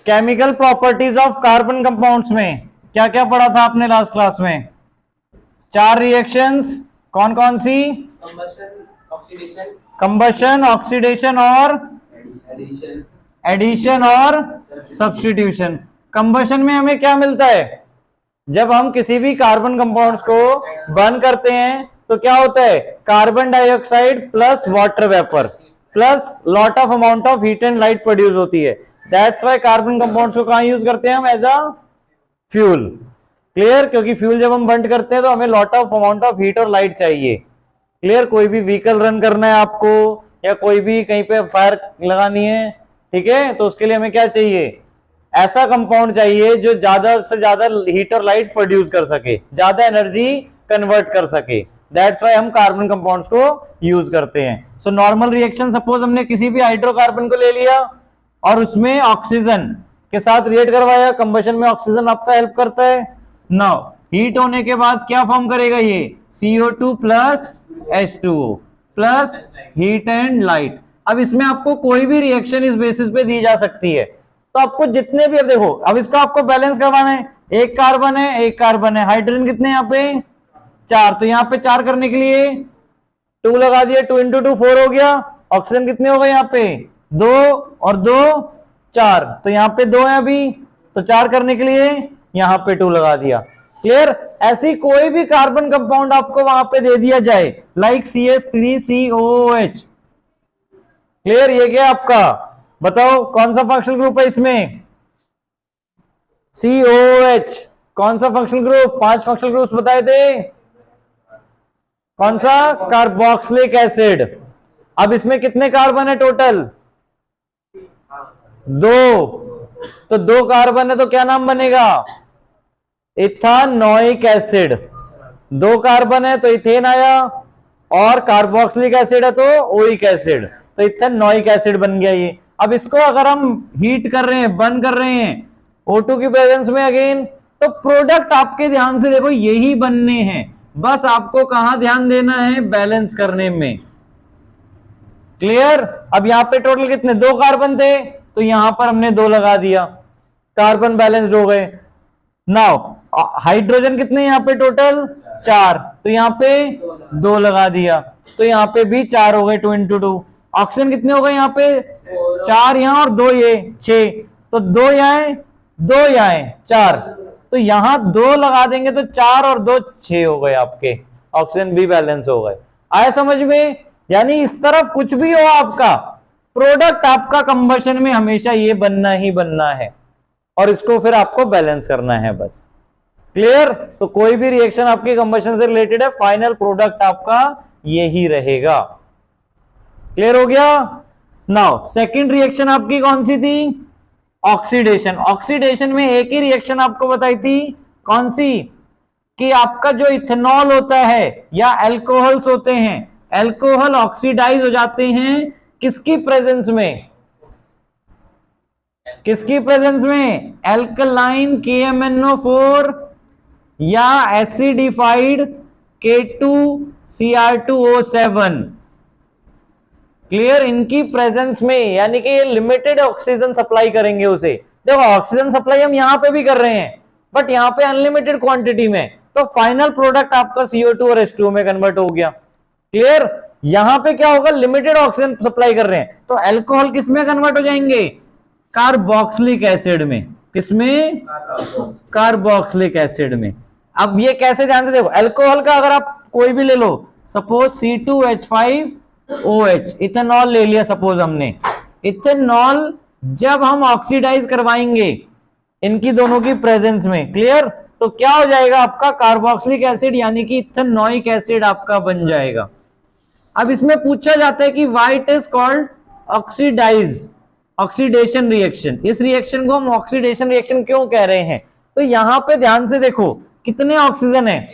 Chemical properties of carbon compounds में क्या क्या पढ़ा था आपने लास्ट क्लास में? 4 रिएक्शंस, कौन कौन सी? कंबशन, ऑक्सीडेशन और एडिशन और सब्स्टिट्यूशन। कंबशन में हमें क्या मिलता है? जब हम किसी भी कार्बन कंपाउंड्स को बर्न करते हैं तो क्या होता है? Carbon dioxide plus water vapour plus lot of amount of heat and light produce होती है। दैट्स व्हाई कार्बन कंपाउंड्स को कहां यूज करते हैं हम? As a fuel. क्लियर? क्योंकि फ्यूल जब हम बर्न करते हैं तो हमें lot of amount of heat और लाइट चाहिए। क्लियर? कोई भी व्हीकल रन करना है आपको या कोई भी कहीं पे फायर लगानी है, ठीक है, तो उसके लिए हमें क्या चाहिए? ऐसा कंपाउंड चाहिए जो ज्यादा से ज्यादा हीट और लाइट प्रोड्यूस कर सके, ज्यादा एनर्जी कन्वर्ट कर सके। दैट्स व्हाई हम कार्बन कंपाउंड्स को यूज करते हैं। सो नॉर्मल रिएक्शन, सपोज हमने किसी भी हाइड्रोकार्बन को ले लिया और उसमें ऑक्सीजन के साथ रिएक्ट करवाया। कंबशन में ऑक्सीजन आपका हेल्प करता है। नाउ हीट होने के बाद क्या फॉर्म करेगा ये? CO2 plus H2O plus heat and light. अब इसमें आपको कोई भी रिएक्शन इस बेसिस पे दी जा सकती है। तो आपको जितने भी, अब देखो, अब इसको आपको बैलेंस करवाना है। एक कार्बन है, एक कार्बन है, हाइड्रोजन कितने यहाँ पे? 4। तो यहाँ पे 4 करने के लिए 2 लगा दिया, 2 इंटू 2 4 हो गया। ऑक्सीजन कितने हो गए यहाँ पे? 2 और 2 4। तो यहाँ पे 2 है अभी, तो 4 करने के लिए यहाँ पे 2 लगा दिया। क्लियर? ऐसी कोई भी कार्बन कंपाउंड आपको वहां पे दे दिया जाए, लाइक CH3COOH। क्लियर? ये क्या आपका? बताओ कौन सा फंक्शनल ग्रुप है इसमें? COOH। कौन सा फंक्शनल ग्रुप? 5 फंक्शनल ग्रुप्स बताए थे। कौन सा? Carboxylic acid. अब इसमें कितने कार्बन है टोटल? 2। तो 2 कार्बन है तो क्या नाम बनेगा? Ethanoic acid. 2 कार्बन है तो इथेन आया, और कार्बोक्सिलिक एसिड है तो ओइक एसिड, तो इथेनोइक एसिड बन गया ये। अब इसको अगर हम हीट कर रहे हैं, बर्न कर रहे हैं O2 की प्रेजेंस में अगेन, तो प्रोडक्ट आपके ध्यान से देखो यही बनने हैं। बस आपको कहां ध्यान देना है? बैलेंस करने में। क्लियर? अब यहां पे टोटल कितने? 2 कार्बन थे तो यहां पर हमने 2 लगा दिया, कार्बन बैलेंस्ड हो गए। नाउ हाइड्रोजन कितने यहाँ पे टोटल? 4। तो यहाँ पे 2 लगा दिया, तो यहाँ पे भी 4 हो गए, 2 इंटू 2। ऑक्सीजन कितने हो गए यहाँ पे? 4 यहाँ और 2 ये, 6। तो 2 यहाँ, 2 यहाँ, 4। तो यहाँ 2 लगा देंगे तो 4 और 2 6 हो गए आपके। ऑक्सीजन भी बैलेंस हो गए। आया समझ में? यानी इस तरफ कुछ भी हो आपका, प्रोडक्ट आपका कंबशन में हमेशा ये बनना ही बनना है, और इसको फिर आपको बैलेंस करना है बस। क्लियर? तो कोई भी रिएक्शन आपकी कंबशन से रिलेटेड है, फाइनल प्रोडक्ट आपका यही रहेगा। क्लियर हो गया? नाउ सेकंड रिएक्शन आपकी कौन सी थी? ऑक्सीडेशन। ऑक्सीडेशन में एक ही रिएक्शन आपको बताई थी, कौन सी? कि आपका जो इथेनॉल होता है या अल्कोहल्स होते हैं, अल्कोहल ऑक्सीडाइज हो जाते हैं किसकी प्रेजेंस में? किसकी प्रेजेंस में? एल्कलाइन KMnO4 या एसिडिफाइड K2Cr2O7। क्लियर? इनकी प्रेजेंस में, यानी कि ये लिमिटेड ऑक्सीजन सप्लाई करेंगे उसे। देखो ऑक्सीजन सप्लाई हम यहां पे भी कर रहे हैं, बट यहां पे अनलिमिटेड क्वांटिटी में, तो फाइनल प्रोडक्ट आपका CO2 और H2O में कन्वर्ट हो गया। क्लियर? यहां पे क्या होगा? लिमिटेड ऑक्सीजन सप्लाई कर रहे हैं, तो अल्कोहल किस में कन्वर्ट हो जाएंगे? कार्बोक्सिलिक एसिड में। किसमें? कार्बोक्सिलिक एसिड में। अब ये कैसे? ध्यान से देखो, अल्कोहल का अगर आप कोई भी ले लो, सपोज C2H5OH, इथेनॉल ले लिया सपोज हमने। इथेनॉल जब हम ऑक्सीडाइज करवाएंगे इनकी दोनों की प्रेजेंस में, क्लियर, तो क्या हो जाएगा आपका? कार्बोक्सिलिक एसिड यानी कि इथेनोइक एसिड आपका बन जाएगा। अब इसमें पूछा जाता है कि why it is called oxidize, oxidation reaction. इस रिएक्शन को हम ऑक्सीडेशन रिएक्शन क्यों कह रहे हैं? तो यहां पे ध्यान से देखो, कितने ऑक्सीजन है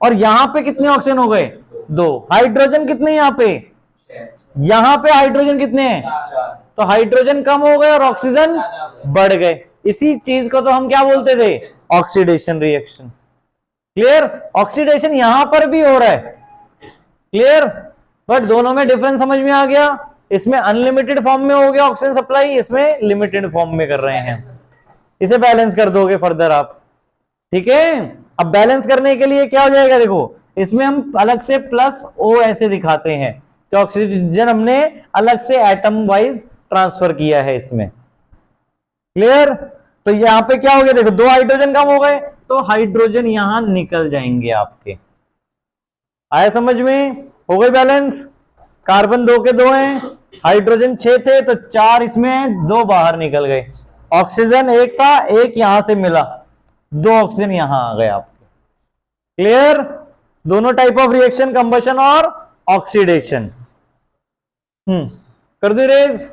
और यहां पे कितने ऑक्सीजन हो गए? 2। हाइड्रोजन कितने यहां पे? यहां पे हाइड्रोजन कितने हैं? तो हाइड्रोजन कम हो गए और ऑक्सीजन बढ़ गए। इसी चीज को तो हम क्या बोलते थे? Oxidation reaction. क्लियर? ऑक्सीडेशन यहां पर भी हो रहा है। क्लियर? बट दोनों में डिफरेंस समझ में आ गया? इसमें अनलिमिटेड फॉर्म में हो गया ऑक्सीजन सप्लाई, इसमें लिमिटेड फॉर्म में कर रहे हैं। इसे बैलेंस कर दोगे फर्दर आप, ठीक है। अब बैलेंस करने के लिए क्या हो जाएगा, देखो इसमें हम अलग से प्लस ओ ऐसे दिखाते हैं कि ऑक्सीजन हमने अलग से एटम वाइज ट्रांसफर किया है इसमें, क्लियर। तो यहां पे क्या हो गया, देखो 2 हाइड्रोजन कम हो गए तो हाइड्रोजन यहां निकल जाएंगे आपके, आया समझ में, हो गई बैलेंस। कार्बन 2 के 2 हैं, हाइड्रोजन 6 थे तो 4 इसमें, 2 बाहर निकल गए। ऑक्सीजन 1 था, 1 यहां से मिला, 2 ऑक्सीजन यहां आ गए आपके, क्लियर। दोनों टाइप ऑफ रिएक्शन, कंबशन और ऑक्सीडेशन। कर दो रेज।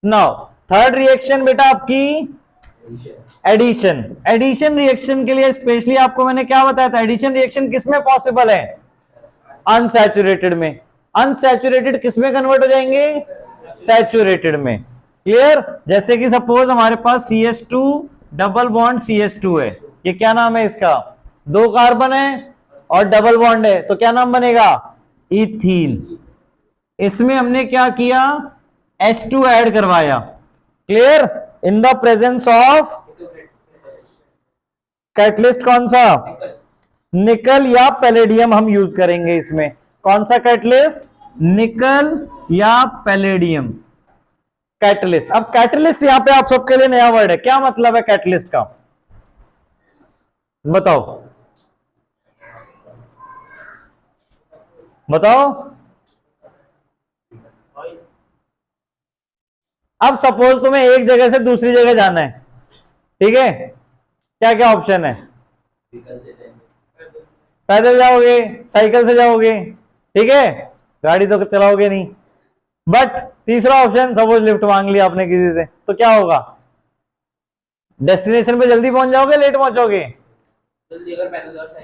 नाउ थर्ड रिएक्शन बेटा आपकी एडिशन। एडिशन रिएक्शन के लिए स्पेशली आपको मैंने क्या बताया था, एडिशन रिएक्शन किसमें पॉसिबल है, अनसैचुरेटेड में। अनसैचुरेटेड किसमें कन्वर्ट हो जाएंगे, सैचुरेटेड में, क्लियर। जैसे कि सपोज हमारे पास CH2 डबल बॉन्ड CH2 है, ये क्या नाम है इसका, 2 कार्बन है और डबल बॉन्ड है, तो क्या नाम बनेगा, इथीन। इसमें हमने क्या किया, H2 ऐड करवाया, clear, in the presence of catalyst कौन सा, निकल या पैलेडियम हम यूज करेंगे इसमें। कौन सा कैटलिस्ट, निकल या पैलेडियम कैटलिस्ट। अब कैटलिस्ट यहां पे आप सबके लिए नया वर्ड है, क्या मतलब है कैटलिस्ट का, बताओ बताओ। अब सपोज तुम्हें एक जगह से दूसरी जगह जाना है, ठीक है, क्या क्या ऑप्शन है, पैदल जाओगे, साइकिल से जाओगे, ठीक है, गाड़ी तो चलाओगे नहीं। बट तीसरा ऑप्शन, सपोज लिफ्ट मांग लिया आपने किसी से, तो क्या होगा, डेस्टिनेशन पे जल्दी पहुंच जाओगे, लेट पहुंचोगे,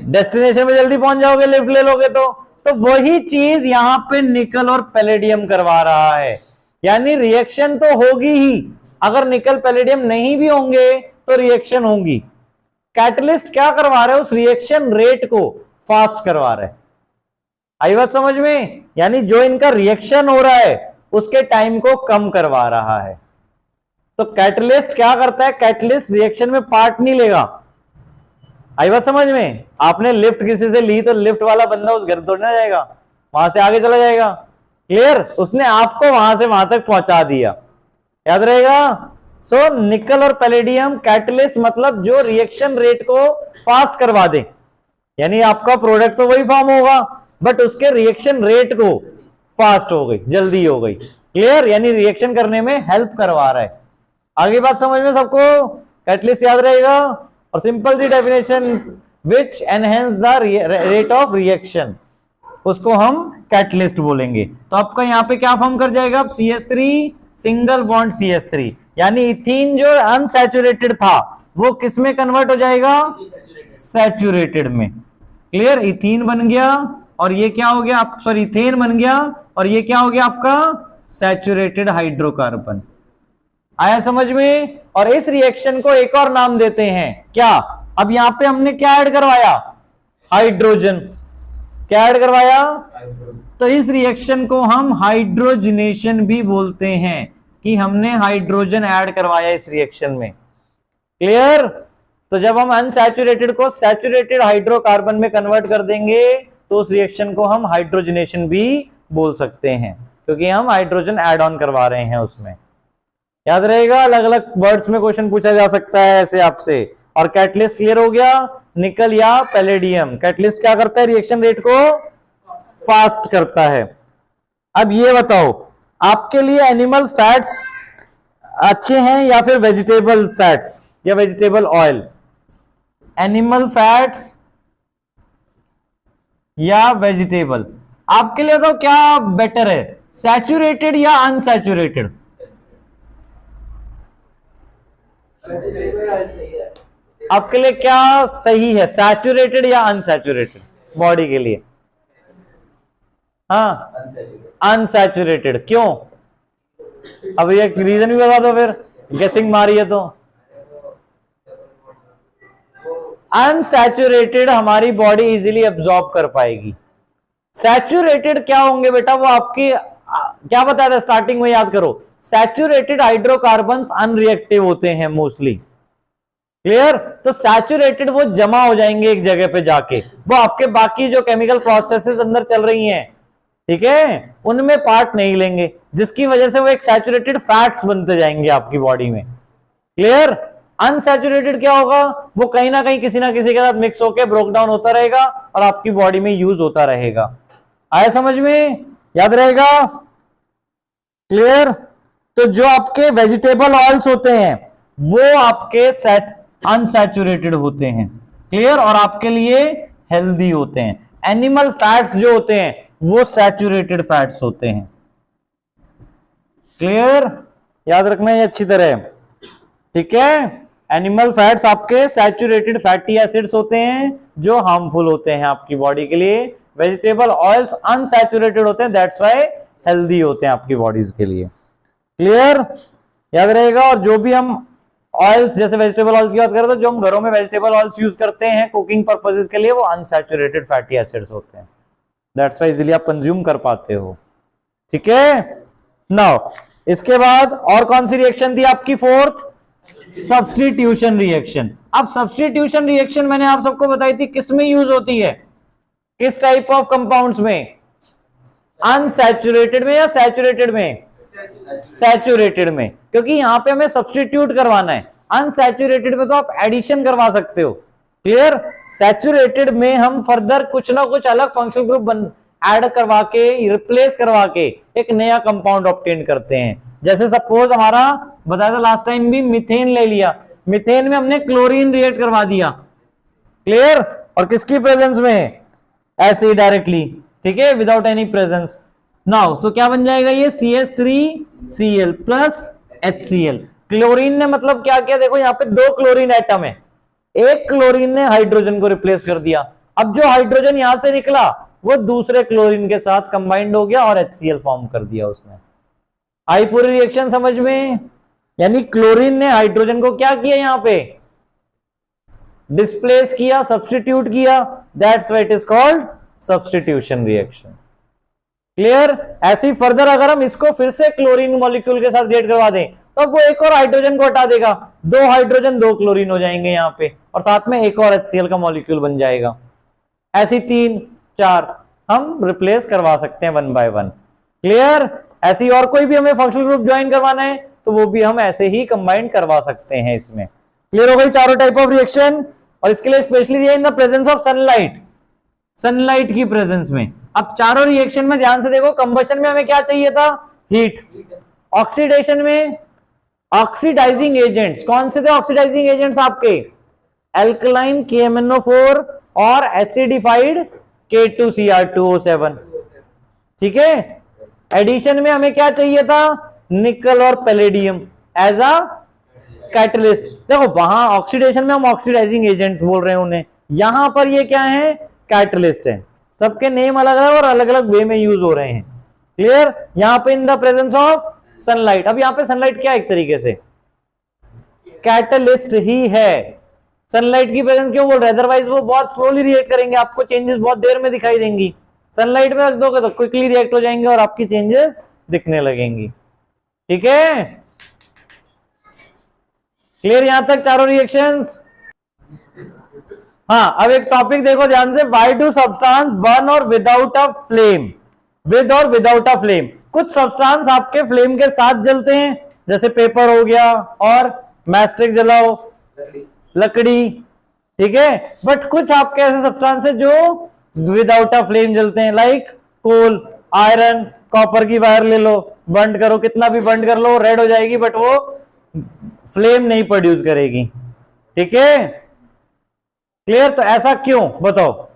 डेस्टिनेशन पे जल्दी पहुंच जाओगे, लिफ्ट ले लोगे तो वही चीज यहां पे निकल और पैलेडियम करवा रहा है। यानी रिएक्शन तो होगी ही, अगर निकल पैलेडियम नहीं भी होंगे तो रिएक्शन होगी। कैटलिस्ट क्या करवा रहा है, उस रिएक्शन रेट को फास्ट करवा रहा है, आई बात समझ में। यानी जो इनका रिएक्शन हो रहा है उसके टाइम को कम करवा रहा है। तो कैटलिस्ट क्या करता है, कैटलिस्ट रिएक्शन में पार्ट नहीं लेगा, आई बात समझ में। आपने लिफ्ट किसी से ली तो लिफ्ट वाला बंदा उस घर तोड़ने जाएगा, वहां से आगे चला जाएगा, क्लियर, उसने आपको वहां से वहां तक पहुंचा दिया, याद रहेगा। सो निकल और पैलेडियम कैटलिस्ट मतलब जो रिएक्शन रेट को फास्ट करवा दे, यानी आपका प्रोडक्ट तो वही फॉर्म होगा बट उसके रिएक्शन रेट को फास्ट हो गई, जल्दी हो गई, क्लियर, यानी रिएक्शन करने में हेल्प करवा रहा है। आगे बात समझ में सबको, कैटलिस्ट याद रहेगा। और सिंपल सी definition, which enhance the rate of reaction, उसको हम कैटलिस्ट बोलेंगे। तो आपका यहाँ पे क्या फॉर्म कर जाएगा, अब CH3 सिंगल बॉन्ड CH3, यानी इथीन जो अनसैचुरेटेड था वो किस में कन्वर्ट हो जाएगा, सैचुरेटेड में, क्लियर। इथीन बन गया और ये क्या हो गया, सॉरी इथेन बन गया और ये क्या हो गया आपका सैचुरेटेड हाइड्रोकार्बन, आया समझ में। और इस रिएक्शन को एक और नाम देते हैं क्या, अब यहां पे हमने क्या ऐड करवाया, हाइड्रोजन, क्या ऐड करवाया, तो इस रिएक्शन को हम हाइड्रोजनेशन भी बोलते हैं कि हमने हाइड्रोजन ऐड करवाया इस रिएक्शन में, क्लियर। तो जब हम अनसैचुरेटेड को सैचुरेटेड हाइड्रोकार्बन में कन्वर्ट कर देंगे तो उस रिएक्शन को हम हाइड्रोजनेशन भी बोल सकते हैं, क्योंकि हम हाइड्रोजन ऐड ऑन करवा रहे हैं उसमें, याद रहेगा। अलग अलग वर्ड्स में क्वेश्चन पूछा जा सकता है ऐसे आपसे। और कैटलिस्ट क्लियर हो गया, निकल या पैलेडियम, कैटलिस्ट क्या करता है, रिएक्शन रेट को फास्ट करता है। अब ये बताओ आपके लिए एनिमल फैट्स अच्छे हैं या फिर वेजिटेबल फैट्स या वेजिटेबल ऑयल, एनिमल फैट्स या वेजिटेबल, आपके लिए तो क्या बेटर है, सैचुरेटेड या अनसैचुरेटेड, आपके लिए क्या सही है, सैचुरेटेड या अनसैचुरेटेड बॉडी के लिए, हाँ अनसैचुरेटेड, क्यों, अब ये रीजन भी बता दो फिर, गेसिंग मारी है तो। अनसैचुरेटेड हमारी बॉडी इजीली एब्जॉर्ब कर पाएगी, सैचुरेटेड क्या होंगे बेटा, वो आपकी क्या बताया था स्टार्टिंग में, याद करो, सैचुरेटेड हाइड्रोकार्बन्स अनरिएक्टिव होते हैं मोस्टली। क्लियर? तो सैचुरेटेड वो जमा हो जाएंगे एक जगह पे जाके, वो आपके बाकी जो केमिकल प्रोसेसेस अंदर चल रही हैं, ठीक है, उनमें पार्ट नहीं लेंगे, जिसकी वजह से वो एक सैचुरेटेड फैट्स बनते जाएंगे आपकी बॉडी में। क्लियर? अनसैचुरेटेड क्या होगा? वो कहीं ना कहीं किसी ना किसी के साथ मिक्स होकर ब्रोक डाउन होता रहेगा और आपकी बॉडी में यूज होता रहेगा। आया समझ में? याद रहेगा? क्लियर? तो जो आपके वेजिटेबल ऑयल्स होते हैं वो आपके अनसैचुरेटेड होते हैं। क्लियर? और आपके लिए हेल्दी होते हैं। एनिमल फैट्स जो होते हैं वो सैचुरेटेड फैट्स होते हैं। क्लियर? याद रखना है अच्छी तरह, ठीक है? एनिमल फैट्स आपके सैचुरेटेड फैटी एसिड्स होते हैं जो हार्मफुल होते हैं आपकी बॉडी के लिए। वेजिटेबल ऑयल्स अनसैचुरेटेड होते हैं, दैट्स व्हाई हेल्दी होते हैं आपकी बॉडीज के लिए। क्लियर? याद रहेगा। और जो भी हम ऑयल्स, जैसे वेजिटेबल ऑयल्स की बात करें तो जो हम घरों में वेजिटेबल ऑयल्स यूज करते हैं कुकिंग पर्पसेस के लिए, वो अनसैचुरेटेड फैटी एसिड्स होते हैं, दैट्स व्हाई इजीली आप कंज्यूम कर पाते हो। ठीक है? नाउ इसके बाद और कौन सी रिएक्शन थी आपकी? Fourth, substitution reaction. अब सब्स्टिट्यूशन रिएक्शन मैंने आप सबको बताई थी किस में यूज होती है, किस टाइप ऑफ कंपाउंड्स में? अनसैचुरेटेड में या सैचुरेटेड में? सैचुरेटेड में, क्योंकि यहां पे हमें सब्स्टिट्यूट करवाना है। अनसैचुरेटेड में तो आप एडिशन करवा सकते हो। क्लियर? सैचुरेटेड में हम फर्दर कुछ ना कुछ अलग फंक्शनल ग्रुप ऐड करवा के, रिप्लेस करवा के एक नया कंपाउंड ऑब्टेन करते हैं। जैसे सपोज हमारा बताया था लास्ट टाइम भी, मीथेन ले लिया, मीथेन में हमने क्लोरीन रिएक्ट करवा दिया। क्लियर? और किसकी प्रेजेंस में? ऐसे ही डायरेक्टली, ठीक है, विदाउट एनी प्रेजेंस। नाउ तो क्या बन जाएगा ये? CH3Cl plus HCl। क्लोरीन ने मतलब क्या किया? देखो यहाँ पे दो क्लोरीन एटम है, एक क्लोरीन ने हाइड्रोजन को रिप्लेस कर दिया। अब जो हाइड्रोजन यहां से निकला वो दूसरे क्लोरीन के साथ कंबाइंड हो गया और HCl फॉर्म कर दिया उसने। आई पूरी रिएक्शन समझ में? यानी क्लोरीन ने हाइड्रोजन को क्या किया? यहां पे डिस्प्लेस किया, सब्स्टिट्यूट किया, that's why it is called substitution reaction. Clear? ऐसी फर्दर अगर हम इसको फिर से क्लोरीन मॉलिक्यूल के साथ रिएक्ट करवा दें तो वो एक और हाइड्रोजन को हटा देगा, दो हाइड्रोजन दो क्लोरीन हो जाएंगे यहां पे, और साथ में एक और HCl का मॉलिक्यूल बन जाएगा। ऐसी 3 4 हम रिप्लेस करवा सकते हैं 1 by 1। क्लियर? ऐसी और कोई भी हमें फंक्शनल ग्रुप ज्वाइन करवाना है तो वो भी हम ऐसे ही कंबाइन करवा सकते हैं इसमें। क्लियर हो गई चारों टाइप ऑफ रिएक्शन? और इसके लिए specially in the presence of sunlight, sunlight की प्रेजेंस में। अब चारों रिएक्शन में ध्यान से देखो, कंबशन में हमें क्या चाहिए था? हीट। ऑक्सीडेशन में ऑक्सीडाइजिंग एजेंट्स, कौन से थे ऑक्सीडाइजिंग एजेंट्स आपके? एल्कलाइन KMnO4 और एसिडिफाइड K2Cr2O7। ठीक है? एडिशन में हमें क्या चाहिए था? निकल और पैलेडियम एज अ कैटलिस्ट। देखो वहां ऑक्सीडेशन में हम ऑक्सीडाइजिंग एजेंट्स बोल रहे हैं उन्हें, यहां पर ये क्या है? कैटलिस्ट है। सबके नेम अलग अलग और अलग अलग वे में यूज हो रहे हैं। क्लियर? यहां पे in the presence of sunlight. अब यहां पे सनलाइट क्या एक तरीके से कैटलिस्ट ही है। सनलाइट की प्रेजेंस क्यों बोल रहे हैं? अदरवाइज वो बहुत स्लोली रिएक्ट करेंगे, आपको चेंजेस बहुत देर में दिखाई देंगी। सनलाइट में रख दोगे तो क्विकली रिएक्ट हो जाएंगे और आपकी चेंजेस दिखने लगेंगी। ठीक है? क्लियर यहां तक चारों रिएक्शंस? हाँ, अब एक टॉपिक देखो ध्यान से, व्हाई डू सब्सटेंस बर्न और विदाउट अ फ्लेम? विद और विदाउट अ फ्लेम। कुछ सब्सटेंस आपके फ्लेम के साथ जलते हैं, जैसे पेपर हो गया, और मैस्टिक जलाओ, लकड़ी, ठीक है। बट कुछ आपके ऐसे सब्सटेंस है जो विदाउट अ फ्लेम जलते हैं, लाइक कोल, आयरन, कॉपर की वायर ले लो, बर्न करो, कितना भी बर्न कर लो रेड हो जाएगी, बट वो फ्लेम नहीं प्रोड्यूस करेगी। ठीक है? क्लियर? तो ऐसा क्यों बताओ?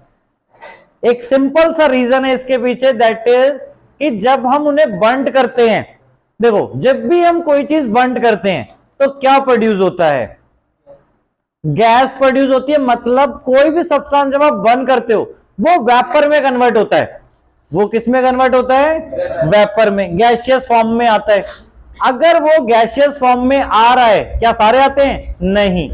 एक सिंपल सा रीजन है इसके पीछे, दैट इज कि जब हम उन्हें बर्न करते हैं, देखो जब भी हम कोई चीज बर्न करते हैं तो क्या प्रोड्यूस होता है? गैस प्रोड्यूस होती है। मतलब कोई भी सब्सटेंस जब आप बर्न करते हो वो वेपर में कन्वर्ट होता है। वो किस में कन्वर्ट होता है? वेपर में, गैसियस फॉर्म में आता है। अगर वो गैसियस फॉर्म में आ रहा है, क्या सारे आते हैं? नहीं।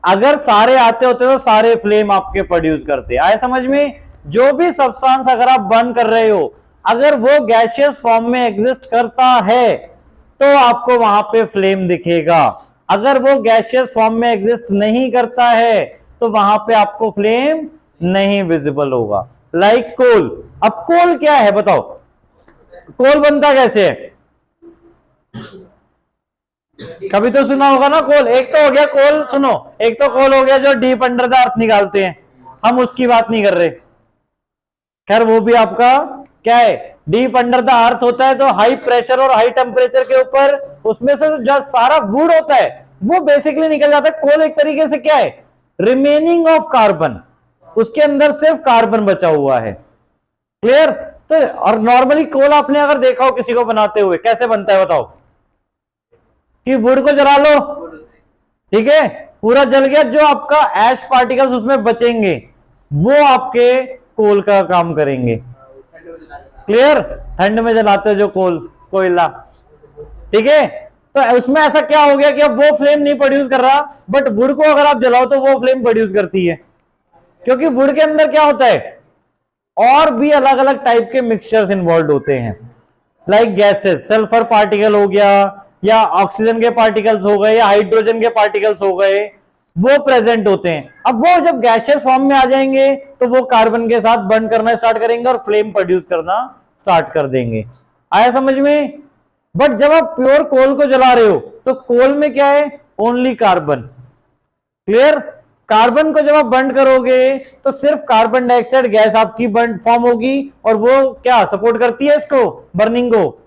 अगर सारे आते होते तो सारे फ्लेम आपके प्रोड्यूस करते। आए समझ में? जो भी सब्सटेंस अगर आप बर्न कर रहे हो, अगर वो गैसियस फॉर्म में एग्जिस्ट करता है तो आपको वहां पे फ्लेम दिखेगा। अगर वो गैसियस फॉर्म में एग्जिस्ट नहीं करता है तो वहां पे आपको फ्लेम नहीं विजिबल होगा। लाइक कोल। अब कोल क्या है बताओ, कोल बनता कैसे है? कभी तो सुना होगा ना कोल। एक तो हो गया कोल, सुनो, एक तो कोल हो गया जो डीप अंडर द अर्थ निकालते हैं, हम उसकी बात नहीं कर रहे। खैर वो भी आपका क्या है, डीप अंडर द अर्थ होता है, तो हाई प्रेशर और हाई टेम्परेचर के ऊपर उसमें से जो सारा वुड होता है वो बेसिकली निकल जाता है। कोल एक तरीके से क्या है, रिमेनिंग ऑफ कार्बन, उसके अंदर सिर्फ कार्बन बचा हुआ है। क्लियर? तो और नॉर्मली कोल आपने अगर देखा हो किसी को बनाते हुए, कैसे बनता है बताओ? कि वुड को जला लो, ठीक है, पूरा जल गया, जो आपका ऐश पार्टिकल्स उसमें बचेंगे वो आपके कोल का काम करेंगे। क्लियर? ठंड में जलाते हो जो कोयला, ठीक है। तो उसमें ऐसा क्या हो गया कि अब वो फ्लेम नहीं प्रोड्यूस कर रहा, बट वुड को अगर आप जलाओ तो वो फ्लेम प्रोड्यूस करती है, क्योंकि वुड के अंदर क्या होता है, और भी अलग अलग टाइप के मिक्सचर्स इन्वॉल्व होते हैं, लाइक गैसेस, सल्फर पार्टिकल हो गया, या ऑक्सीजन के पार्टिकल्स हो गए, या हाइड्रोजन के पार्टिकल्स हो गए, वो प्रेजेंट होते हैं। अब वो जब गैसियस फॉर्म में आ जाएंगे तो वो कार्बन के साथ बर्न करना स्टार्ट करेंगे और फ्लेम प्रोड्यूस करना स्टार्ट कर देंगे। आया समझ में? बट जब आप प्योर कोल को जला रहे हो तो कोल में क्या है, ओनली कार्बन। क्लियर? कार्बन को जब आप बर्न करोगे तो सिर्फ कार्बन डाइऑक्साइड गैस आपकी बर्न फॉर्म होगी, और वो क्या सपोर्ट करती है इसको, बर्निंग को?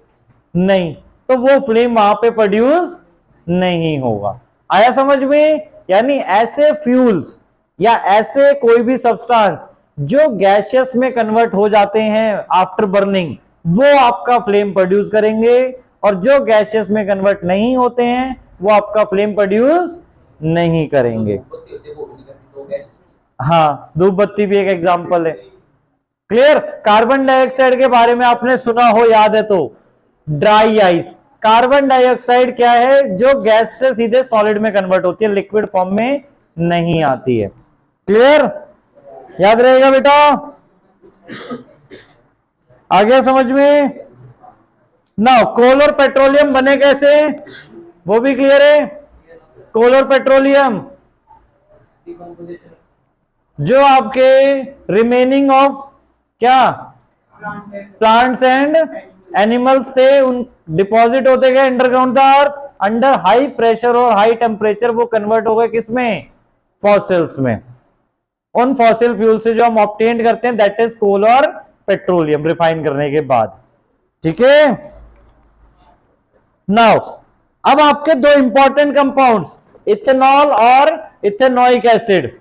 नहीं, तो वो फ्लेम वहां पे प्रोड्यूस नहीं होगा। आया समझ में? यानी ऐसे फ्यूल्स या ऐसे कोई भी सब्सटेंस जो गैसियस में कन्वर्ट हो जाते हैं आफ्टर बर्निंग, वो आपका फ्लेम प्रोड्यूस करेंगे, और जो गैसियस में कन्वर्ट नहीं होते हैं वो आपका फ्लेम प्रोड्यूस नहीं करेंगे। हाँ, धूप बत्ती भी एक एग्जांपल है। क्लियर? कार्बन डाइऑक्साइड के बारे में आपने सुना हो, याद है तो, ड्राई आइस। कार्बन डाइऑक्साइड क्या है, जो गैस से सीधे सॉलिड में कन्वर्ट होती है, लिक्विड फॉर्म में नहीं आती है। क्लियर? याद रहेगा बेटा? आ गया समझ में? नाउ कोल और पेट्रोलियम बने कैसे, वो भी क्लियर है? कोल और पेट्रोलियम जो आपके रिमेनिंग ऑफ क्या प्लांट्स एंड एनिमल्स थे, उन डिपॉजिट होते गए underground the earth, under high pressure और हाई टेम्परेचर वो कन्वर्ट हो गए किसमें, फॉसिल्स में। उन फॉसिल फ्यूल से जो हम ऑब्टेन करते हैं दैट इज कोल और पेट्रोलियम, रिफाइन करने के बाद। ठीक है? नाउ अब आपके दो इंपॉर्टेंट कंपाउंड्स, इथेनॉल और इथेनोइक एसिड।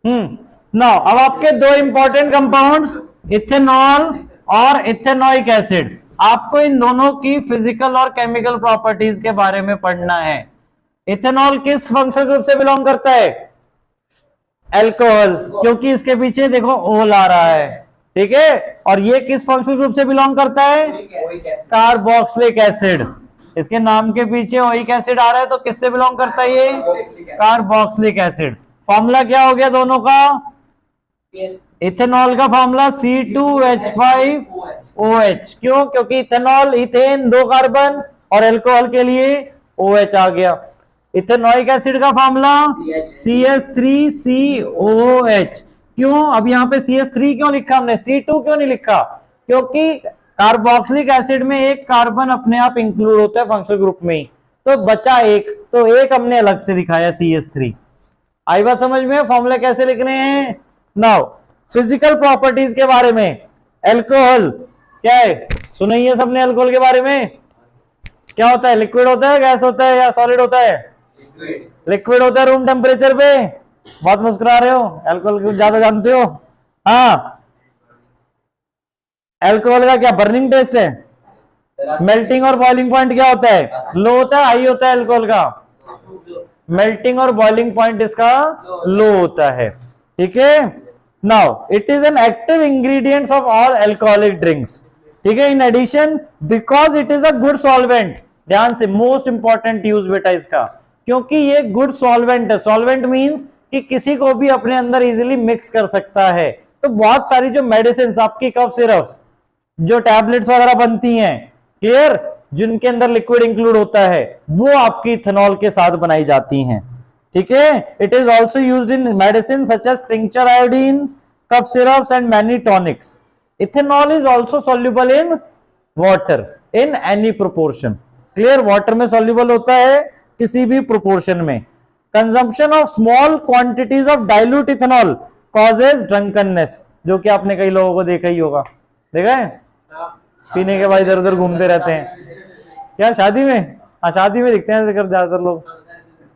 नाउ अब आपके दो इंपॉर्टेंट कंपाउंड्स, इथेनॉल और इथेनोइक एसिड, आपको इन दोनों की फिजिकल और केमिकल प्रॉपर्टीज के बारे में पढ़ना है। इथेनॉल किस फंक्शनल ग्रुप से बिलोंग करता है, अल्कोहल, क्योंकि इसके पीछे देखो ओल आ रहा है, ठीक है। और ये किस फंक्शनल ग्रुप से बिलोंग करता है, कार्बोक्सिलिक एसिड। इसके नाम के पीछे ओइक एसिड आ रहा है, तो किससे बिलोंग करता है ये, कार्बोक्सिलिक एसिड। फॉर्मूला क्या हो गया दोनों का, इथेनॉल का फॉर्मूला C2H5OH। क्यों? क्योंकि इथेनॉल, इथेन, दो कार्बन, और अल्कोहल के लिए OH आ गया। इथेनोइक एसिड का फॉर्मूला CH3COOH। क्यों? अब यहाँ पे CH3 क्यों लिखा हमने, C2 क्यों नहीं लिखा? क्योंकि कार्बोक्सिलिक एसिड में एक कार्बन अपने आप इंक्लूड होता है फंक्शनल ग्रुप में ही, तो बचा एक, तो एक हमने अलग से दिखाया CH3। आई बात समझ में? फॉर्मूला कैसे लिखने हैं। नाउ फिजिकल प्रॉपर्टीज के बारे में, अल्कोहल क्या है, सुनिए सबने अल्कोहल के बारे में। क्या होता है, लिक्विड होता है, गैस होता है, या सॉलिड होता है? लिक्विड होता है रूम टेम्परेचर पे। बहुत मुस्कुरा रहे हो, अल्कोहल को ज्यादा जानते हो। हाँ, अल्कोहल का क्या बर्निंग टेस्ट है, मेल्टिंग और बॉइलिंग पॉइंट क्या होता है, लो होता है, हाई होता है अल्कोहल का, मेल्टिंग और बॉइलिंग पॉइंट इसका लो होता है। ठीक है? Now it is an active ingredients of all alcoholic drinks. ठीक है? In addition because it is a good solvent, ध्यान से मोस्ट इंपॉर्टेंट यूज बेटा इसका, क्योंकि ये गुड सॉल्वेंट है। सॉल्वेंट मींस कि किसी को भी अपने अंदर इजीली मिक्स कर सकता है। तो बहुत सारी जो मेडिसिन, आपकी कफ सिरप्स, जो टैबलेट्स वगैरह बनती हैं, क्लियर, जिनके अंदर लिक्विड इंक्लूड होता है, वो आपकी इथेनॉल के साथ बनाई जाती हैं। ठीक है, it is also used in medicine such as tincture iodine, cough syrups and many tonics. Ethanol is also soluble in water in any proportion. Clear, water में सॉल्युबल होता है किसी भी प्रोपोर्शन में। Consumption of small quantities of dilute ethanol causes drunkenness, जो कि आपने कई लोगों को देखा ही होगा, देखा है, पीने के बाद इधर उधर घूमते रहते हैं। क्या शादी में? हाँ, शादी में दिखते हैं ऐसे कर ज्यादातर लोग,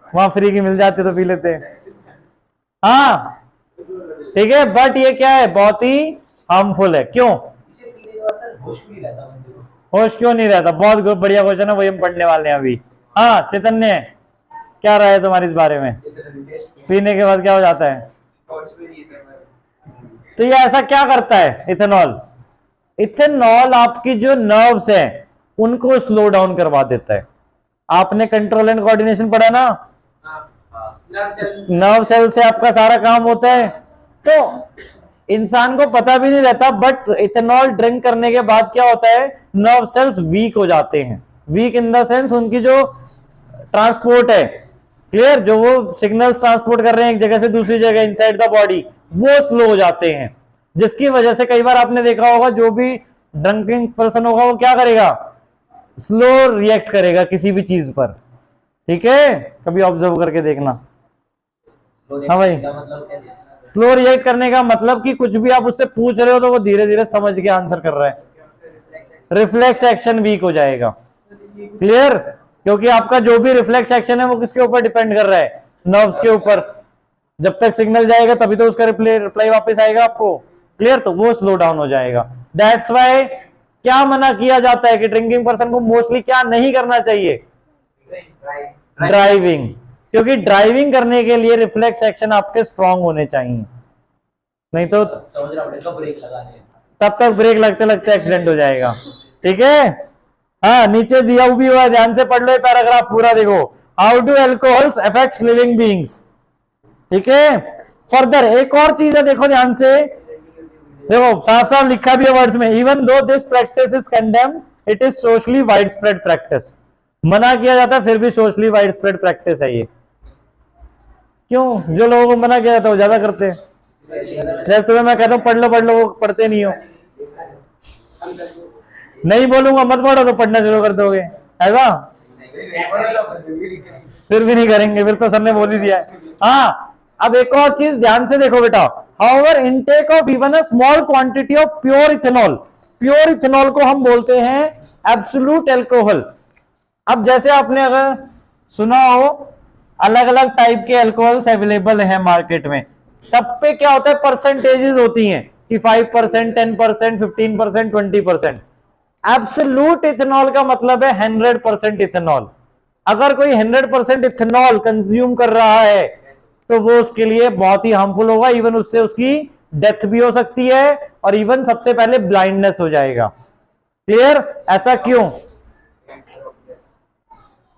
वहां फ्री की मिल जाती तो पी लेते हैं। हाँ ठीक है, बट ये क्या है, बहुत ही हार्मफुल है। क्यों होश क्यों नहीं रहता? बहुत बढ़िया क्वेश्चन है, वही हम पढ़ने वाले हैं अभी। हाँ चैतन्य, क्या राय है तुम्हारी इस बारे में? पीने के बाद क्या हो जाता है? तो ये ऐसा क्या करता है इथेनॉल? इथेनॉल आपकी जो नर्व्स हैं उनको स्लो डाउन करवा देता है। आपने कंट्रोल एंड कोऑर्डिनेशन पढ़ा ना, नर्व सेल से आपका सारा काम होता है। तो इंसान को पता भी नहीं रहता, बट इथेनॉल ड्रिंक करने के बाद क्या होता है, नर्व सेल्स वीक हो जाते हैं। वीक इन द सेंस उनकी जो ट्रांसपोर्ट है, क्लियर, जो वो सिग्नल्स ट्रांसपोर्ट कर रहे हैं एक जगह से दूसरी जगह इनसाइड द बॉडी, वो स्लो हो जाते हैं। जिसकी वजह से कई बार आपने देखा होगा, जो भी ड्रिंकिंग पर्सन होगा वो क्या करेगा, स्लो रिएक्ट करेगा किसी भी चीज पर। ठीक है, कभी ऑब्जर्व करके देखना। हाँ भाई, स्लो रिएक्ट करने का मतलब कि कुछ भी आप उससे पूछ रहे हो तो वो धीरे धीरे समझ के आंसर कर रहा है। रिफ्लेक्स एक्शन वीक हो जाएगा। क्लियर, क्योंकि आपका जो भी रिफ्लेक्स एक्शन है वो किसके ऊपर डिपेंड कर रहा है, नर्व्स के ऊपर। जब तक सिग्नल जाएगा तभी तो उसका रिप्लाई वापस आएगा आपको। क्लियर, तो वो स्लो डाउन हो जाएगा। दैट्स वाई क्या मना किया जाता है कि ड्रिंकिंग पर्सन को मोस्टली क्या नहीं करना चाहिए, ड्राइविंग। क्योंकि ड्राइविंग करने के लिए रिफ्लेक्स एक्शन आपके स्ट्रांग होने चाहिए, नहीं तो तब तक ब्रेक लगते लगते एक्सीडेंट हो जाएगा। ठीक है, हाँ नीचे दिया भी हुआ, ध्यान से पढ़ लो पैराग्राफ पूरा, देखो। How do alcohols affect living beings. ठीक है, फर्दर एक और चीज है, देखो ध्यान से, देखो साफ साफ लिखा भी है वर्ड्स में, even though this practice is condemned, it is socially wide spread practice. मना किया जाता है फिर भी सोशली वाइड स्प्रेड प्रैक्टिस है ये। क्यों? जो लोगों को मना किया जाता है वो ज्यादा करते हैं। जैसे तुम्हें मैं कहता हूं पढ़ लो, वो पढ़ते नहीं हो। नहीं बोलूंगा मत पढ़ो तो पढ़ना शुरू कर दोगे, ऐसा फिर भी नहीं करेंगे, फिर तो सर ने बोल ही दिया है। हाँ, अब एक और चीज ध्यान से देखो बेटा, however intake of even a small quantity of pure ethanol, pure ethanol को हम बोलते हैं एब्सोल्यूट अल्कोहल। अब जैसे आपने अगर सुना हो, अलग अलग टाइप के अल्कोहल्स अवेलेबल हैं मार्केट में, सब पे क्या होता है, परसेंटेजेस होती हैं कि 5%, 10%, 15%, 20%। एब्सोल्यूट इथेनॉल का मतलब है 100% इथेनॉल। अगर कोई 100% इथेनॉल कंज्यूम कर रहा है तो वो उसके लिए बहुत ही हार्मफुल होगा, इवन उससे उसकी डेथ भी हो सकती है, और इवन सबसे पहले ब्लाइंडनेस हो जाएगा। क्लियर? ऐसा क्यों?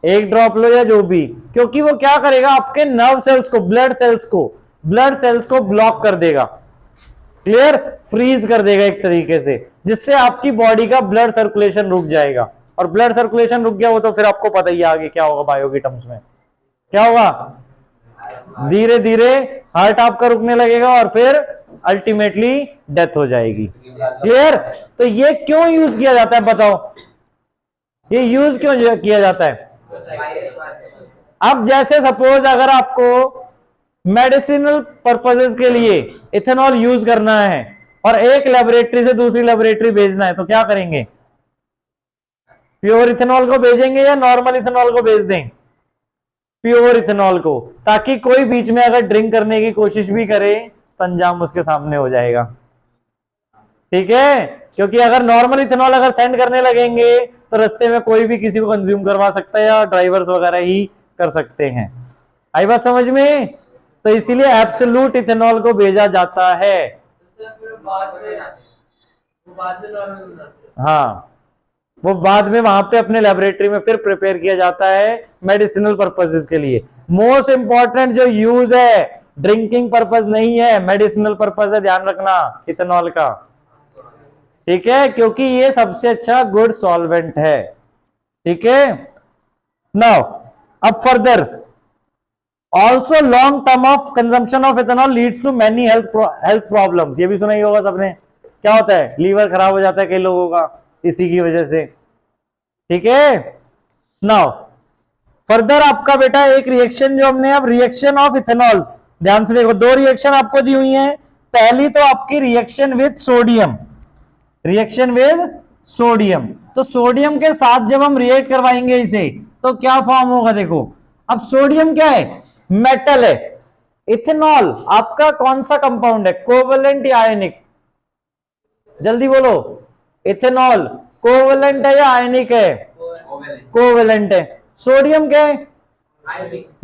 एक ड्रॉप लो या जो भी, क्योंकि वो क्या करेगा, आपके नर्व सेल्स को, ब्लड सेल्स को ब्लॉक कर देगा। क्लियर? फ्रीज कर देगा एक तरीके से, जिससे आपकी बॉडी का ब्लड सर्कुलेशन रुक जाएगा। और ब्लड सर्कुलेशन रुक गया वो तो फिर आपको पता ही आगे क्या होगा, बायो की टर्म्स में क्या होगा, धीरे धीरे हार्ट आपका रुकने लगेगा और फिर अल्टीमेटली डेथ हो जाएगी। क्लियर? तो ये क्यों यूज किया जाता है बताओ, ये यूज क्यों किया जाता है? अब जैसे सपोज अगर आपको मेडिसिनल पर्पसेस के लिए इथेनॉल यूज करना है और एक लेबोरेटरी से दूसरी लेबोरेटरी भेजना है, तो क्या करेंगे, प्योर इथेनॉल को भेजेंगे या नॉर्मल इथेनॉल को भेज दें? प्योर इथेनॉल को, ताकि कोई बीच में अगर ड्रिंक करने की कोशिश भी करे तो अंजाम उसके सामने हो जाएगा। ठीक है, क्योंकि अगर नॉर्मल इथेनॉल अगर सेंड करने लगेंगे तो रास्ते में कोई भी किसी को कंज्यूम करवा सकता है, या ड्राइवर्स वगैरह ही कर सकते हैं। आई बात समझ में? तो इसीलिए एब्सोल्यूट इथेनॉल को भेजा जाता है। हाँ, वो बाद में वहां पे अपने लेबोरेटरी में फिर प्रिपेयर किया जाता है मेडिसिनल पर्पसेस के लिए। मोस्ट इंपॉर्टेंट जो यूज है, ड्रिंकिंग पर्पस नहीं है, मेडिसिनल पर्पस है, ध्यान रखना इथेनॉल का। ठीक है, क्योंकि ये सबसे अच्छा गुड सॉल्वेंट है। ठीक है। नाउ अब further, also long term of consumption of ethanol leads to many health problems. ये भी सुना ही होगा सबने, क्या होता है, लीवर खराब हो जाता है कई लोगों का इसी की वजह से, ठीक है। नाउ फर्दर आपका बेटा एक रिएक्शन जो हमने, अब रिएक्शन ऑफ इथेनॉल्स, ध्यान से देखो, दो रिएक्शन आपको दी हुई हैं। पहली तो आपकी reaction with sodium, reaction with sodium, तो सोडियम के साथ जब हम रिएक्ट करवाएंगे इसे तो क्या फॉर्म होगा, देखो अब सोडियम क्या है, मेटल है। इथेनॉल आपका कौन सा कंपाउंड है, कोवेलेंट या आयनिक, जल्दी बोलो, इथेनॉल कोवेलेंट है या आयनिक है, कोवेलेंट है। सोडियम क्या है,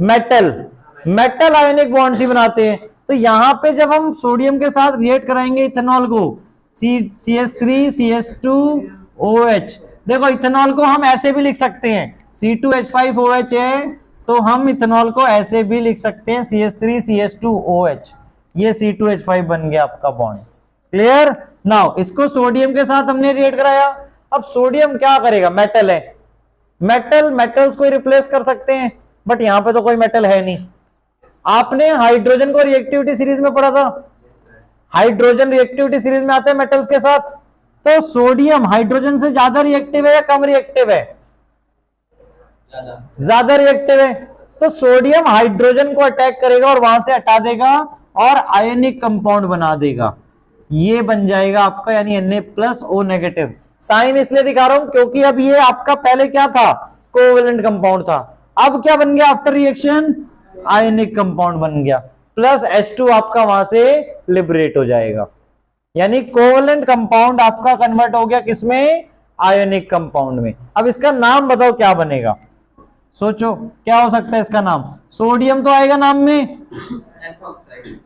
मेटल, मेटल आयनिक बॉन्ड ही बनाते हैं। तो यहां पे जब हम सोडियम के साथ रिएक्ट कराएंगे इथेनॉल को, CH3CH2OH, देखो इथेनॉल को हम ऐसे भी लिख सकते हैं, C2H5OH है तो हम इथेनॉल को ऐसे भी लिख सकते हैं CH3CH2OH, ये C2H5 बन गया आपका बॉन्ड, क्लियर। नाउ इसको सोडियम के साथ हमने रिएक्ट कराया, अब सोडियम क्या करेगा, मेटल है, मेटल मेटल्स को रिप्लेस कर सकते हैं, बट यहां पे तो कोई मेटल है नहीं। आपने हाइड्रोजन को रिएक्टिविटी सीरीज में पढ़ा था, हाइड्रोजन रिएक्टिविटी सीरीज में आते हैं मेटल्स के साथ, तो सोडियम हाइड्रोजन से ज्यादा रिएक्टिव है या कम रिएक्टिव है, ज्यादा रिएक्टिव है। तो सोडियम हाइड्रोजन को अटैक करेगा और वहां से हटा देगा और आयनिक कंपाउंड बना देगा, ये बन जाएगा आपका यानी Na+O-। साइन इसलिए दिखा रहा हूं क्योंकि अब ये आपका पहले क्या था, कोवेलेंट कंपाउंड था, अब क्या बन गया आफ्टर रिएक्शन, आयनिक कंपाउंड बन गया, प्लस H2 आपका वहां से लिबरेट हो जाएगा, यानी कोवेलेंट कंपाउंड आपका कन्वर्ट हो गया किसमें, आयनिक कंपाउंड में। अब इसका नाम बताओ क्या बनेगा, सोचो क्या हो सकता है इसका नाम, सोडियम तो आएगा नाम में,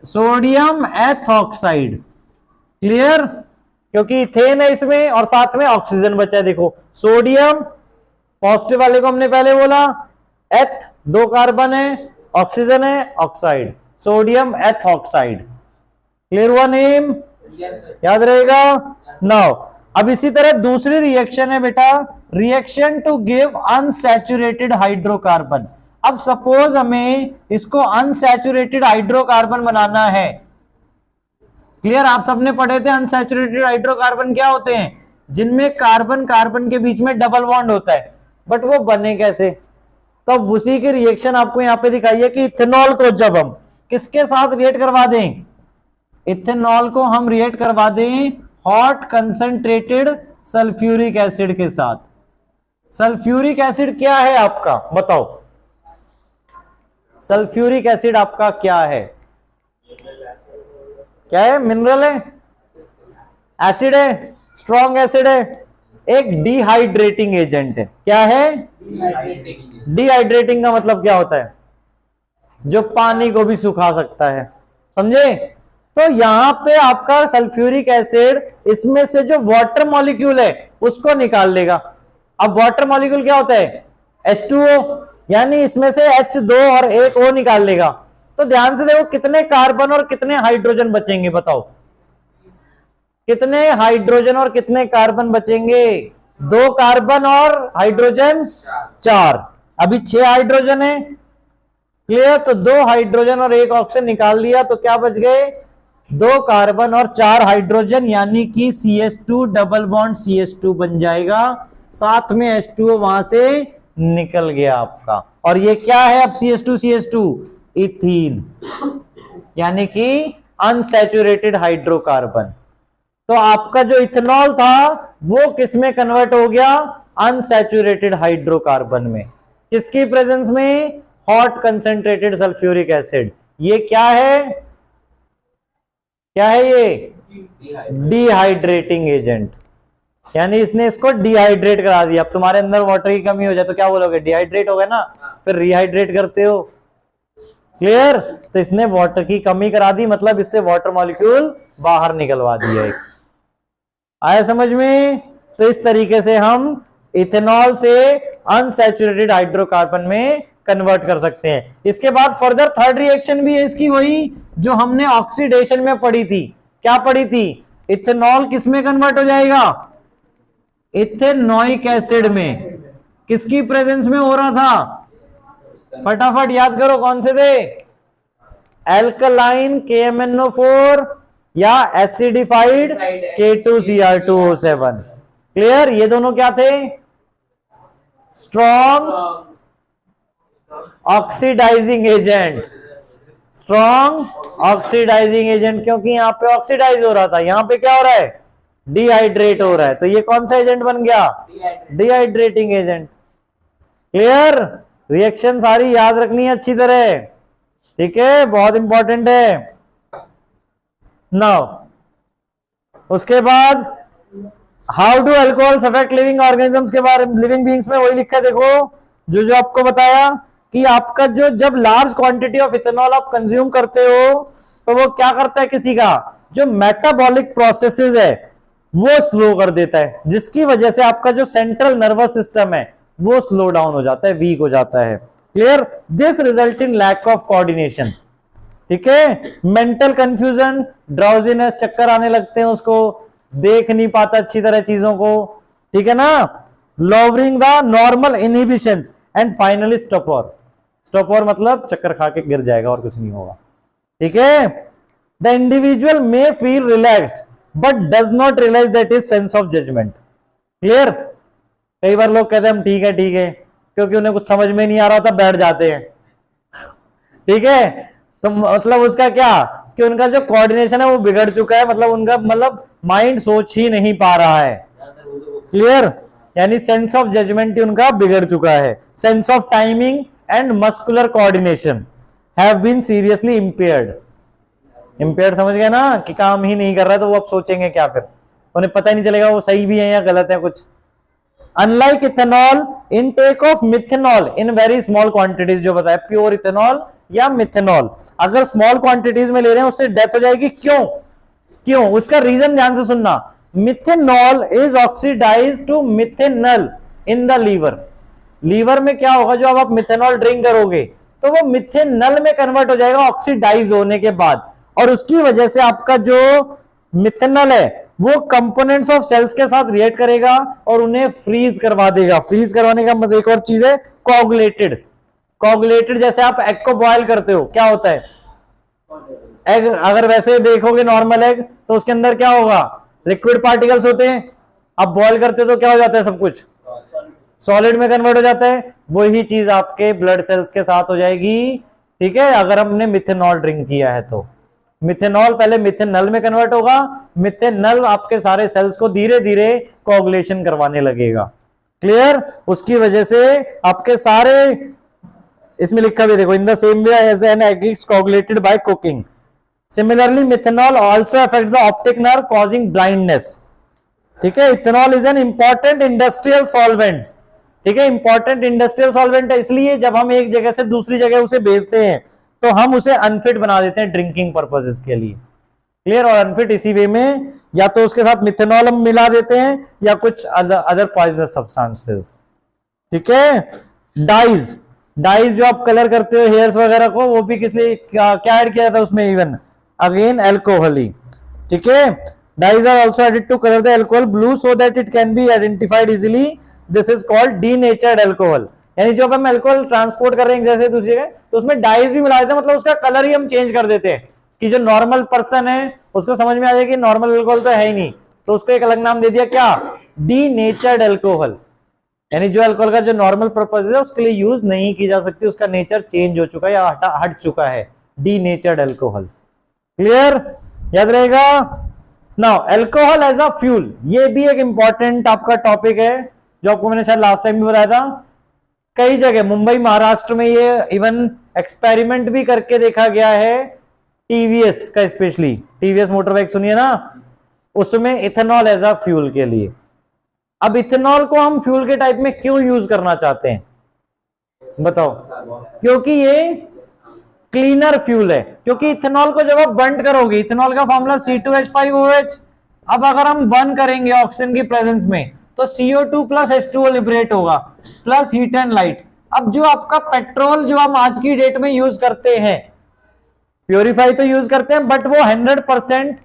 सोडियम एथॉक्साइड, क्लियर, क्योंकि इथेन है इसमें और साथ में ऑक्सीजन बचा है। देखो सोडियम पॉजिटिव वाले को हमने पहले बोला, एथ 2 कार्बन है, ऑक्सीजन है, ऑक्साइड, सोडियम एथॉक्साइड, क्लियर हुआ नेम, याद रहेगा। नाउ अब इसी तरह दूसरी रिएक्शन है बेटा, reaction to give unsaturated hydrocarbon. अब सपोज हमें इसको अनसैचुरेटेड हाइड्रोकार्बन बनाना है, क्लियर, आप सबने पढ़े थे अनसैचुरेटेड हाइड्रोकार्बन क्या होते हैं, जिनमें कार्बन कार्बन के बीच में डबल बॉन्ड होता है, बट वो बने कैसे, तो अब उसी की रिएक्शन आपको यहां पे दिखाई है कि इथेनॉल को जब हम किसके साथ रिएक्ट करवा दें, इथेनॉल को हम रिएक्ट करवा दें हॉट कंसंट्रेटेड सल्फ्यूरिक एसिड के साथ। सल्फ्यूरिक एसिड क्या है आपका, बताओ, सल्फ्यूरिक एसिड आपका क्या है, क्या है, मिनरल है, एसिड है, स्ट्रॉन्ग एसिड है, एक डिहाइड्रेटिंग एजेंट है, क्या है, डिहाइड्रेटिंग का मतलब क्या होता है, जो पानी को भी सुखा सकता है, समझे। तो यहां पे आपका सल्फ्यूरिक एसिड इसमें से जो वाटर मॉलिक्यूल है उसको निकाल लेगा। अब वाटर मॉलिक्यूल क्या होता है, H2O, यानी इसमें से H2 और एक O निकाल लेगा। तो ध्यान से देखो कितने कार्बन और कितने हाइड्रोजन बचेंगे, बताओ कितने हाइड्रोजन और कितने कार्बन बचेंगे, 2 कार्बन और हाइड्रोजन 4, अभी 6 हाइड्रोजन है, क्लियर। तो 2 हाइड्रोजन और 1 ऑक्सीजन निकाल लिया तो क्या बच गए, 2 कार्बन और 4 हाइड्रोजन, यानी कि CH2 डबल बॉन्ड CH2 बन जाएगा, साथ में H2O वहां से निकल गया आपका, और ये क्या है अब CH2 इथीन, यानी कि अनसैचुरेटेड हाइड्रोकार्बन। तो आपका जो इथेनॉल था वो किस में कन्वर्ट हो गया, अनसैचुरेटेड हाइड्रोकार्बन में, किसकी प्रेजेंस में, हॉट कंसंट्रेटेड सल्फ्यूरिक एसिड। ये क्या है, क्या है ये, डिहाइड्रेटिंग एजेंट, यानी इसने इसको डिहाइड्रेट करा दिया। अब तुम्हारे अंदर वाटर की कमी हो जाए तो क्या बोलोगे, डिहाइड्रेट हो गया ना, फिर रिहाइड्रेट करते हो, क्लियर। तो इसने वाटर की कमी करा दी, मतलब इससे वाटर मॉलिक्यूल बाहर निकलवा दिया एक, आया समझ में। तो इस तरीके से हम इथेनॉल से अनसैचुरेटेड हाइड्रोकार्बन में कन्वर्ट कर सकते हैं। इसके बाद फर्दर थर्ड रिएक्शन भी है इसकी, वही जो हमने ऑक्सीडेशन में पढ़ी थी, क्या पढ़ी थी, इथेनॉल किस में कन्वर्ट हो जाएगा, इथेनोइक एसिड में, किसकी प्रेजेंस में हो रहा था? फटाफट याद करो कौन से थे? एल्कलाइन KMnO4 या एसिडिफाइड K2Cr2O7। क्लियर? ये दोनों क्या थे? Strong oxidizing agent. Strong oxidizing agent, क्योंकि यहां पे ऑक्सीडाइज हो रहा था, यहां पे क्या हो रहा है? डिहाइड्रेट हो रहा है। तो ये कौन सा एजेंट बन गया? Dehydrating agent. क्लियर? रिएक्शन सारी याद रखनी है अच्छी तरह, ठीक है, बहुत इंपॉर्टेंट है। नाउ उसके बाद how do alcohols affect living organisms के बारे में, लिविंग बीइंग्स में वही लिखा है, देखो जो आपको बताया कि आपका जो जब लार्ज क्वांटिटी ऑफ इथेनॉल आप कंज्यूम करते हो तो वो क्या करता है, किसी का जो मेटाबॉलिक प्रोसेसेस है वो स्लो कर देता है, जिसकी वजह से आपका जो सेंट्रल नर्वस सिस्टम है वो स्लो डाउन हो जाता है, वीक हो जाता है। Clear? This result in lack of coordination, ठीक है, मेंटल कंफ्यूजन, ड्राउजीनेस, चक्कर आने लगते हैं, उसको देख नहीं पाता अच्छी तरह चीजों को, ठीक है ना, lowering the normal inhibitions and finally stopper. Stopper मतलब चक्कर खा के गिर जाएगा और कुछ नहीं होगा, ठीक है। The individual may feel relaxed but does not realize that is sense of judgement. Clear? कई बार लोग कहते हैं हम ठीक है, क्योंकि उन्हें कुछ समझ में नहीं आ रहा होता, बैठ जाते हैं, ठीक है। तो मतलब उसका क्या कि उनका जो कोऑर्डिनेशन है वो बिगड़ चुका है, मतलब उनका मतलब माइंड सोच ही नहीं पा रहा है। क्लियर? यानी सेंस ऑफ जजमेंट ही उनका बिगड़ चुका है। Sense of timing and muscular coordination have been seriously impaired. Impaired समझ गए ना, कि काम ही नहीं कर रहा है, तो वो अब सोचेंगे क्या, फिर उन्हें पता ही नहीं चलेगा वो सही भी है या गलत है कुछ। Unlike ethanol, intake of methanol in very small quantities, जो बताया प्योर इथेनॉल या मिथेनॉल अगर स्मॉल क्वांटिटीज में ले रहे हैं उससे डेथ हो जाएगी। क्यों? उसका रीजन ध्यान से सुनना। Methanol is oxidized to methanal in the liver. Liver में क्या होगा, जो अब आप मिथेनॉल ड्रिंक करोगे तो वो मिथेनल में कन्वर्ट हो जाएगा ऑक्सीडाइज होने के बाद, और उसकी वजह से आपका जो मिथेनल है वो कंपोनेंट्स ऑफ सेल्स के साथ रिएक्ट करेगा और उन्हें फ्रीज करवा देगा। फ्रीज करवाने का मतलब एक और चीज है कोगुलेटेड। कोगुलेटेड जैसे आप एग को बॉयल करते हो, क्या होता है? एग अगर वैसे देखोगे नॉर्मल एग तो उसके अंदर क्या होगा, लिक्विड पार्टिकल्स होते हैं। आप बॉयल करते हो तो क्या हो जाता है, सब कुछ सॉलिड में कन्वर्ट हो जाता है। वही चीज आपके ब्लड सेल्स के साथ हो जाएगी, ठीक है, अगर हमने मिथेनॉल ड्रिंक किया है तो। मिथेनॉल पहले मिथेनल में कन्वर्ट होगा, मिथेनल आपके सारे सेल्स को धीरे धीरे कोगुलेशन करवाने लगेगा। क्लियर? उसकी वजह से आपके सारे, इसमें लिखा भी देखो, in the same way as an egg is coagulated by cooking, similarly methanol also affects the optic nerve causing blindness. ठीक है, ethanol is an important industrial solvent, ठीक है, इंपॉर्टेंट इंडस्ट्रियल सॉल्वेंट है, इसलिए जब हम एक जगह से दूसरी जगह उसे भेजते हैं तो हम उसे अनफिट बना देते हैं ड्रिंकिंग पर्पसेस के लिए। क्लियर? और अनफिट इसी वे में या तो उसके साथ मिथेनॉल हम मिला देते हैं या कुछ अदर पॉइजनस सब्सटेंसेस। ठीक है, डाइज जो आप कलर करते हो हेयर्स वगैरह को, वो भी किस लिए क्या ऐड किया था उसमें, इवन अगेन अल्कोहल ही। ठीक है, dyes are also added to colour the alcohol blue so that it can be identified easily. This is called denatured alcohol. यानी जो हम अल्कोहल ट्रांसपोर्ट कर रहे हैं जैसे दूसरी जगह, तो उसमें डाइज भी मिला देते हैं, मतलब उसका कलर ही हम चेंज कर देते हैं कि जो नॉर्मल पर्सन है उसको समझ में आ जाए कि नॉर्मल अल्कोहल तो है ही नहीं, तो उसको एक अलग नाम दे दिया, क्या? Denatured alcohol. यानी जो अल्कोहल का जो नॉर्मल पर्पज है उसके लिए यूज नहीं की जा सकती, उसका नेचर चेंज हो चुका है या हट चुका है, डीनेचर्ड अल्कोहल। क्लियर? याद रहेगा। Now alcohol as a fuel, ये भी एक इंपॉर्टेंट आपका टॉपिक है जो आपको मैंने शायद लास्ट टाइम भी बताया था। कई जगह मुंबई महाराष्ट्र में ये इवन एक्सपेरिमेंट भी करके देखा गया है, टीवीएस का, स्पेशली टीवीएस मोटर बाइक सुनिए ना, उसमें इथेनॉल एज अ फ्यूल के लिए। अब इथेनॉल को हम फ्यूल के टाइप में क्यों यूज करना चाहते हैं बताओ? क्योंकि ये क्लीनर फ्यूल है, क्योंकि इथेनॉल को जब आप बर्न करोगे, इथेनॉल का फॉर्मूला C2H5OH, अब अगर हम बर्न करेंगे ऑक्सीजन की प्रेजेंस में तो CO2 प्लस H2O लिबरेट होगा प्लस हीट एंड लाइट। अब जो आपका पेट्रोल जो हम आज की डेट में यूज करते हैं, प्योरीफाई तो यूज करते हैं, बट वो 100%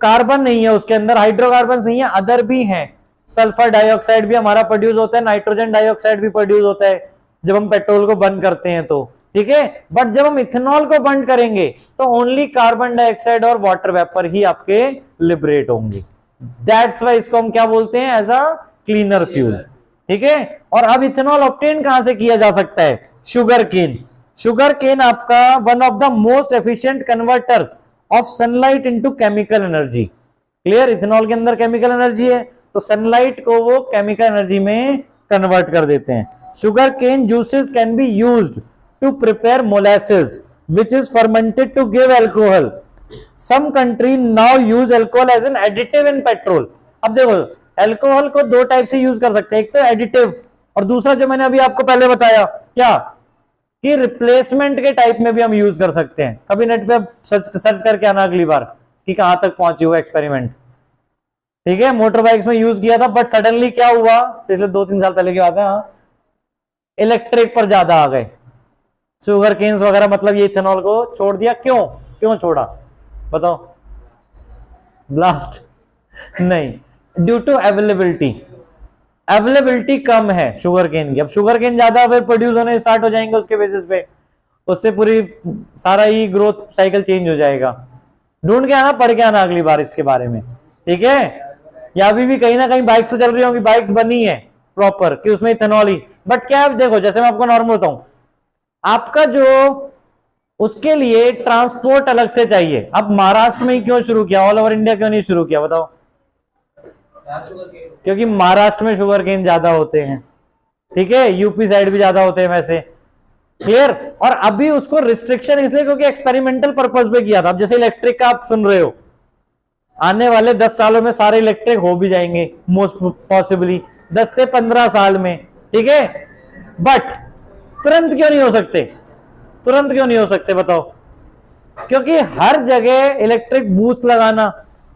कार्बन नहीं है, उसके अंदर हाइड्रोकार्बन नहीं है, अदर भी हैं, सल्फर डाइऑक्साइड भी हमारा प्रोड्यूस होता है, नाइट्रोजन डाइऑक्साइड भी प्रोड्यूस होता है जब हम पेट्रोल को बर्न करते हैं तो, ठीक है। बट जब हम इथेनॉल को बर्न करेंगे तो ओनली कार्बन डाइऑक्साइड और वाटर वेपर ही आपके लिबरेट होंगे। दैट्स वाई इसको हम क्या बोलते हैं, एज अ क्लीनर फ्यूल, ठीक है। और अब इथेनॉल ऑब्टेन कहां से किया जा सकता है, शुगर केन। शुगर केन आपका one of the most efficient converters of sunlight into chemical energy. Clear, ethanol के अंदर केमिकल एनर्जी है, तो सनलाइट को वो केमिकल एनर्जी में कन्वर्ट कर देते हैं। Sugar cane juices can be used to prepare molasses which is fermented to give alcohol. Some country now use alcohol as an additive in petrol. अब देखो, अल्कोहल को दो टाइप से यूज कर सकते हैं, एक तो एडिटिव और दूसरा जो मैंने अभी आपको पहले बताया क्या, कि रिप्लेसमेंट के टाइप में भी हम यूज कर सकते हैं। कभी नेट पे सर्च करके आना अगली बार कि कहां तक पहुंची हुआ एक्सपेरिमेंट, ठीक है। मोटर बाइक्स में यूज किया था, बट सडनली क्या हुआ, पिछले 2-3 साल पहले की बात है, इलेक्ट्रिक पर ज्यादा आ गए, शुगर केन्स वगैरह, मतलब ये इथेनॉल को छोड़ दिया। क्यों छोड़ा बताओ, ब्लास्ट नहीं, ड्यू टू अवेलेबिलिटी कम है शुगर केन की। अब शुगर केन ज्यादा प्रोड्यूस होने स्टार्ट हो जाएंगे उसके बेसिस पे, उससे पूरी सारा ही ग्रोथ साइकिल चेंज हो जाएगा। ढूंढ के आना, पढ़ के आना अगली बार इसके बारे में, ठीक है। या अभी भी कहीं ना कहीं बाइक्स तो चल रही होंगी, बाइक्स बनी है प्रॉपर कि उसमें इथेनॉल ही, बट क्या देखो, जैसे मैं आपको नॉर्मल बताऊं, आपका जो उसके लिए ट्रांसपोर्ट अलग से चाहिए। अब महाराष्ट्र में ही क्यों शुरू किया, ऑल ओवर इंडिया क्यों नहीं शुरू किया बताओ, क्योंकि महाराष्ट्र में शुगर केन ज्यादा होते हैं, ठीक है, यूपी साइड भी ज्यादा होते हैं वैसे, क्लियर। और अभी उसको रिस्ट्रिक्शन इसलिए क्योंकि एक्सपेरिमेंटल पर्पस पे किया था। अब जैसे इलेक्ट्रिक का आप सुन रहे हो, आने वाले 10 सालों में सारे इलेक्ट्रिक हो भी जाएंगे, मोस्ट पॉसिबली 10 से 15 साल में, ठीक है। बट तुरंत क्यों नहीं हो सकते, तुरंत क्यों नहीं हो सकते बताओ, क्योंकि हर जगह इलेक्ट्रिक बूथ लगाना,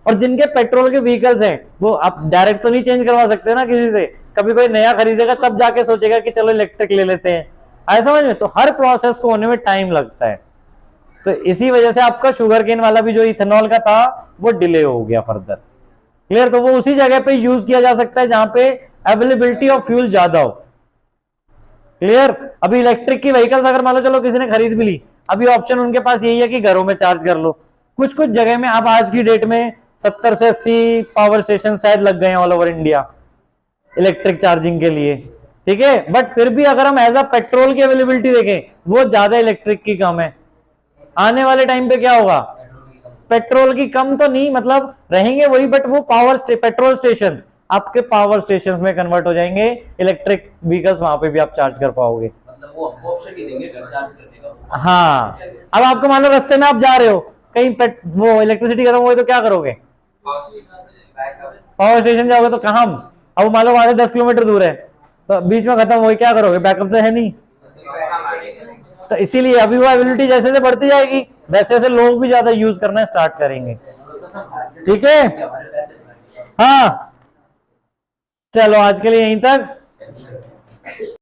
और जिनके पेट्रोल के व्हीकल्स हैं वो आप डायरेक्ट तो नहीं चेंज करवा सकते ना किसी से, कभी कोई नया खरीदेगा तब जाके सोचेगा कि चलो इलेक्ट्रिक ले लेते हैं, ऐसा समझ में। तो हर प्रोसेस को होने में टाइम लगता है, तो इसी वजह से आपका शुगर केन वाला भी जो इथेनॉल का था वो डिले हो गया फर्दर, क्लियर। तो वो उसी जगह पे यूज किया जा सकता है जहां पे अवेलेबिलिटी ऑफ फ्यूल ज्यादा हो, क्लियर। अभी इलेक्ट्रिक की व्हीकल्स अगर मान लो चलो किसी ने खरीद भी ली, अभी ऑप्शन उनके पास यही है कि घरों में चार्ज कर लो। कुछ कुछ जगह में अब आज की डेट में 70 से 80 पावर स्टेशन शायद लग गए हैं all over India electric charging के लिए, ठीक है। बट फिर भी अगर हम एज अ पेट्रोल की अवेलेबिलिटी देखें, वो ज्यादा इलेक्ट्रिक की कम है। आने वाले टाइम पे क्या होगा, पेट्रोल की कम तो नहीं, मतलब रहेंगे वही, बट वो पेट्रोल स्टेशन आपके पावर स्टेशन में कन्वर्ट हो जाएंगे इलेक्ट्रिक व्हीकल्स, वहां पे भी आप चार्ज कर पाओगे, मतलब वो आपको ऑप्शन ही देंगे घर चार्ज करने का। हाँ, अब आपको मान लो रास्ते में आप जा रहे हो कहीं वो इलेक्ट्रिसिटी खत्म हो गई तो क्या करोगे, पावर स्टेशन जाओगे, तो कहां, अब मान लो वहां से 10 किलोमीटर दूर है, तो बीच में खत्म हो, क्या करोगे, बैकअप तो है नहीं। तो इसीलिए अभी वो एबिलिटी जैसे जैसे बढ़ती जाएगी वैसे वैसे लोग भी ज्यादा यूज करना स्टार्ट करेंगे, ठीक है। हाँ चलो आज के लिए यहीं तक।